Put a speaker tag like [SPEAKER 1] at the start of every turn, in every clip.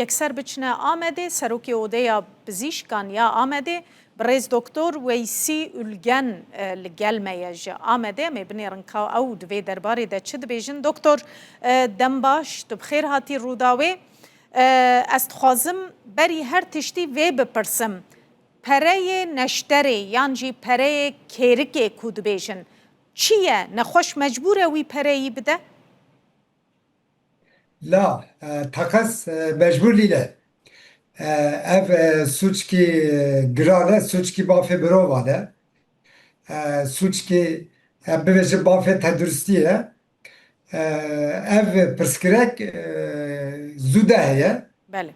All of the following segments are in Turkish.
[SPEAKER 1] یکسر بچنه آمده سروکی اودیا پزیشکان یا آمده برز دکتر ویسی اولگن لگل میج آمده میبنی رنکا او دوی درباره ده چه بیجن دکتر دنباش تو بخیر هاتی روداوی است خوازم بری هر تشتی وی بپرسم پره نشتره یانجی پره کیرکه کود بیجن چیه نخوش مجبوره وی پره بده؟
[SPEAKER 2] لا takas mecbur lile. Ev suç ki grane, suç ki bafê birova ne. Suç ki bibêje bafê tenduristiye. Ev pirsgirek zû de heye.
[SPEAKER 1] بله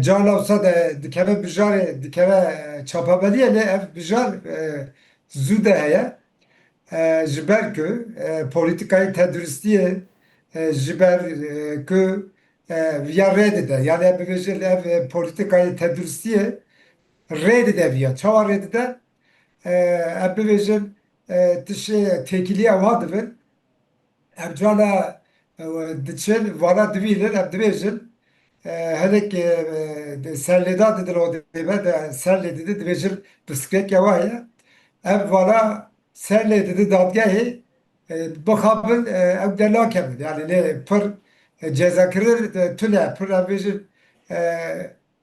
[SPEAKER 2] Cala olsa da dikeve bijarê, dikeve çapabeliye ne ev bijar zû de heye. Ji ber ku polîtikayê tenduristiye ji ber ku viya rê dide. Yani ev bibêje ev polîtikayê tenduristiye rê dide viya. Çawa rê dide? Ev bibêjin tişê têkiliya wa dibin. Ev cala diçin vana divînin ev dibêjin hinek serlêda didin o dibê de serlê didi dibêjin pirsgirêkê wa heye. Ev vana serlê didi dadgehê bixabin ew de nakevin. Yani lê pir cezakirin tune pir ev bêjin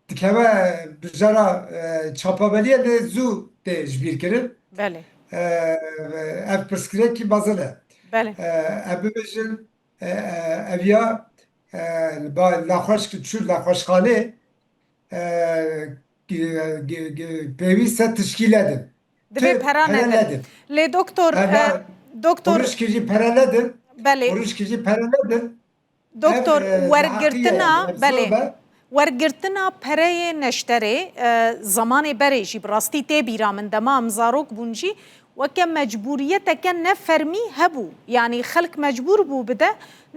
[SPEAKER 2] dikeve bijara çapabeliye lê zû tê ji bîr kirin.
[SPEAKER 1] بله
[SPEAKER 2] Ev pirsgirêkî mezin e.
[SPEAKER 1] بله
[SPEAKER 2] Ev bibêjin ev ya laxweş çû laxweşxanê pêwîst e tişkîl edin.
[SPEAKER 1] دبی پرانه لی دکتر دکتر
[SPEAKER 2] Huruşkî pereledin.
[SPEAKER 1] بله
[SPEAKER 2] Huruşkî pereledin.
[SPEAKER 1] دکتر ورگرتنا بله ورگرتنا پره نشتره زمان بریجی براستی تی بیرامن دما امزاروک بونجی وکه مجبوریت که نفرمی هبو یعنی خلق مجبور بو بده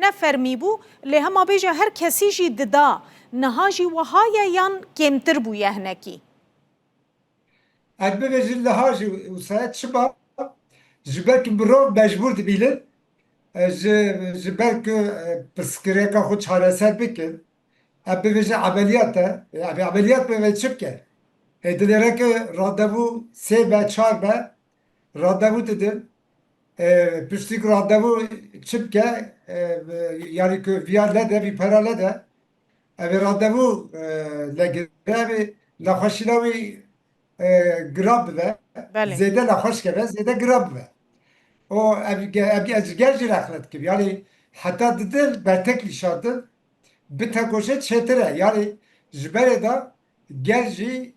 [SPEAKER 1] نفرمی بو لی هما بیجا هر کسی جی ددا نهاجی وهایا یان کمتر بو یهنکی
[SPEAKER 2] Ev bibêjin lihajî wisa çiba ji ber ku birov mecbur dibînin ji ber ku pirsgirêka xwe çareser bikin ev bibêje ameliyat e yani ameliyat be ve çi bike dilêre ku randevu sê be çar be randevu didin piştî ku randevu çi bike yani ku viya lede vî pera lede ev randevu legire evê nexweşîna wî grab be
[SPEAKER 1] بله
[SPEAKER 2] zêde nexweş keve zêde grab be o ev ger jî rexnet kir yani heta didin bertek nîşandin bi tekoşe çêtir e yani ji berê da ger jî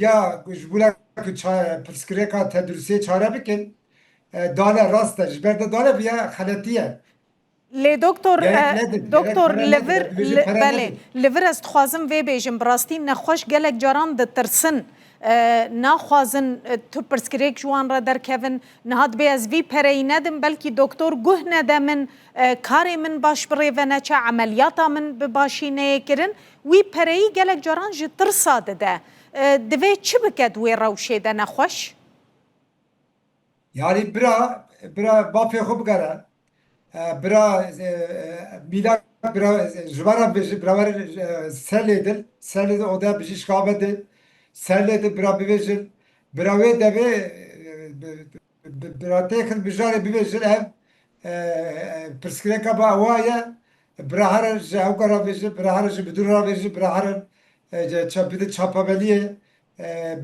[SPEAKER 2] ya ji bo ku pirsgirêka tenduristiyê çare bikin dane rast e ji ber de dane viya xeletî ye
[SPEAKER 1] لی دکتر دکتر
[SPEAKER 2] لور
[SPEAKER 1] بله لور است خوازم وی بیجم براستی نخوش گلک جاران د ترسن نخوازن تو پرسکریک جوان را در کevin نهاد بی از وی پری ندم بلکی دکتر گه ندمن کاری من باش بری و نچه عملیاتا من بباشی نیکرن وی پری گلک جاران جی ترسا ده دوی چی بکد وی روشه ده نخوش؟
[SPEAKER 2] yani bira bafê xwe bigere bira mîlak bira jivara birawer serlê dil serlê de oda bijîşka bedê serlê de bira bibêjin bira wê devê bira têxin bijarê bibêjin ev pirsgirêka ba wa ye bira herin ji hewkara bêjin bira herin ji bidûra bêjin bira herin bidin çapabeliyê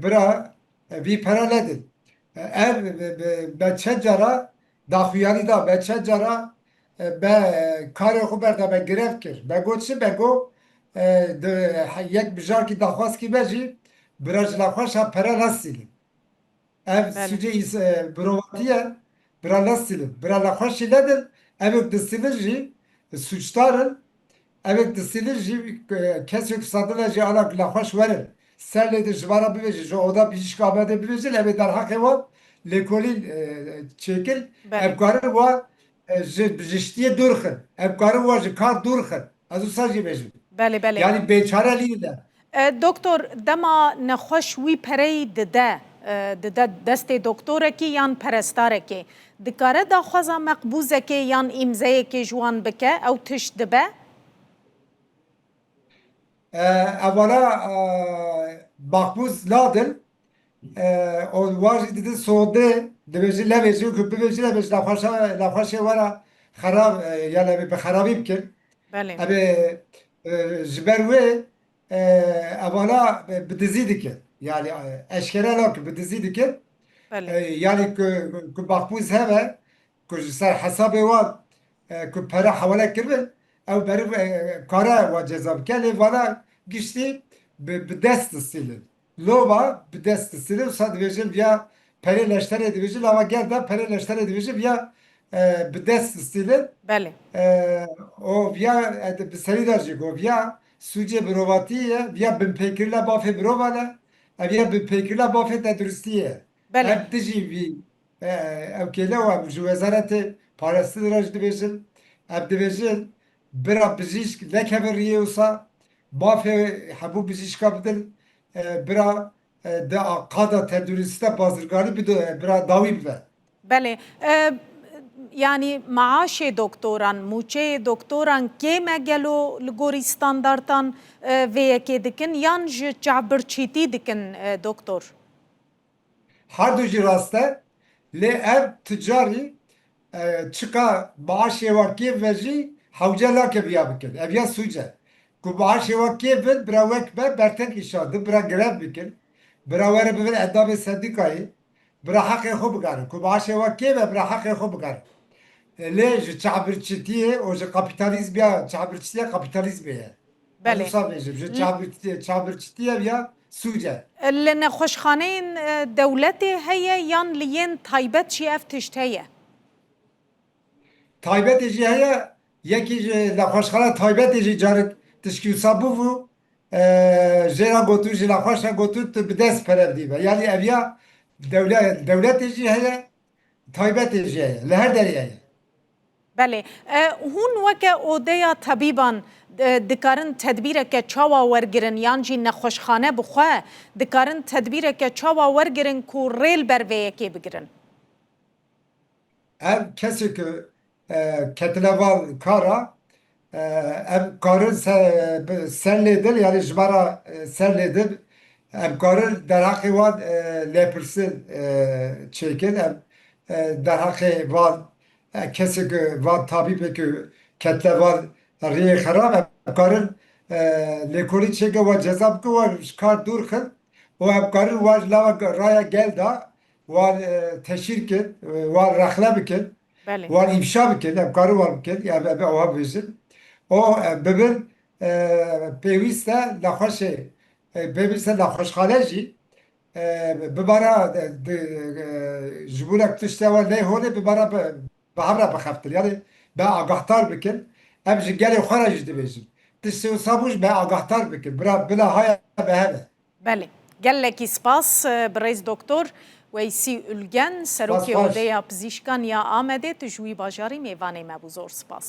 [SPEAKER 2] bira vî pera ledin ev be çend cara daxuyanî da be çend cara be karê xwe berda be girev kir be got çi be got yek bijarkî daxwaz kîbe jî bira ji laxweşa pere nestîlin ev sûcê birovatiye bira nestîlin bira laxweşî ledin evek distîlir jî suçdarin evek distîlir jî kesek sadine jî ala laxweş werin serlê de ji vara bibêjin ji oda bijîşka bedê bibêjin evê derheqê wan lêkolîn çêkil ev karin wa ji bijîştiyê dûrxin ev karin wa ji kar dûrxin ez wisa jî bêjim
[SPEAKER 1] بله بله
[SPEAKER 2] yani bêçare lîne
[SPEAKER 1] دکتر دما نخوش وی پری دده دسته دکتوره کی یان پرستاره کی دکاره دا خوزا مقبوزه کی یان امزه کی جوان بکه او تش دبه
[SPEAKER 2] Evvela bakbuz ladil o var dedi soğudu deveci leveci küpü leveci lafhaşa vara harab yani bir harabim ki
[SPEAKER 1] بله
[SPEAKER 2] abi jiberwe evvela bidizi dikin yani eşkere lak bidizi dikin
[SPEAKER 1] بله
[SPEAKER 2] yani ku bakbuz heve ku ser hesabı var ku para havale kirbin ev beri kara ve cezab kele vana gişti bi dest silin lova bi dest silin sad vejil ya pereleştere edivejil ama gel de pereleştere edivejil ya bi dest silin
[SPEAKER 1] بله
[SPEAKER 2] o via bi seri dercik o via suce brovatiye via bin pekirla bafe brovala via bin pekirla bafe tedristiye
[SPEAKER 1] بله
[SPEAKER 2] ev dici vi ev kele ve ju wezareti parası diraj dibejil ev dibejil bira bijişk leke veriye olsa bafe hebu bijişka bidil bira de qada tedriste bazırgani bir de bira davi bide.
[SPEAKER 1] بله يعني معاش دکتران موچه دکتران که مگلو لگوری ستاندارتان و یکی دکن یان جعبرچیتی دکن دکتر
[SPEAKER 2] Her duji raste le ev ticari çıka maaş evaki veci havcala ke biya bikin. Ev ya suce. Ku maaş evaki vel bravek be bertek işadı bra grev bikin. Bra vere be edab sendikayı. Bra hak xo bgar. Ku maaş evaki ve bra hak xo bgar. Le ji çabirçitiye o ji kapitalizm ya çabirçitiye kapitalizm ya.
[SPEAKER 1] بله
[SPEAKER 2] Anusa vejim ji çabirçitiye ya suce.
[SPEAKER 1] لنا خوشخانين دولتي هي يان لين تايبت شي افتشت هي
[SPEAKER 2] Taybet eci heye yekî la xweşxana taybet eci carek tişkîsa bû jêra gotur ji la xweşa gotur tu bi dest perev dîbe. Yani ev ya devlet eci heye taybet eci heye. Li her derê heye.
[SPEAKER 1] بله هون وکه اودیا طبیبان دکارن تدبیر که چاوا ورگرن یان جی نخوشخانه بخواه دکارن تدبیر که چاوا ورگرن کو ریل برویه که بگرن
[SPEAKER 2] Ev kesik ketleval kara ev karın serledil yani jmara serledil ev karın derhaki van lepirsin çekin ev derhaki van kesik van tabi ki ketleval riye xarab ev karın lekoli çeke ve cezab ki ve kar dur kıl o ev karın var lava raya gel da var teşhir kin var rakhla bikin
[SPEAKER 1] بله
[SPEAKER 2] وان ifşa bikin, ev karı var bikin, ya be oha bizim. O bebin peviste la hoşe, peviste la hoşxaleci, bibara jibulak tişte var ne hone bibara be hamra bexaftir. Yani be agahtar bikin, ev ji geli xaraj dibêjin. Tişte sabuş be agahtar bikin, bila haya be heve.
[SPEAKER 1] بله گلکی سپاس بریز دکتر ویسی الگن سروکی
[SPEAKER 2] سپاس باش.
[SPEAKER 1] اودیا پزیشکان یا آمده تجوی باجاری میوانه مبوزور سپاس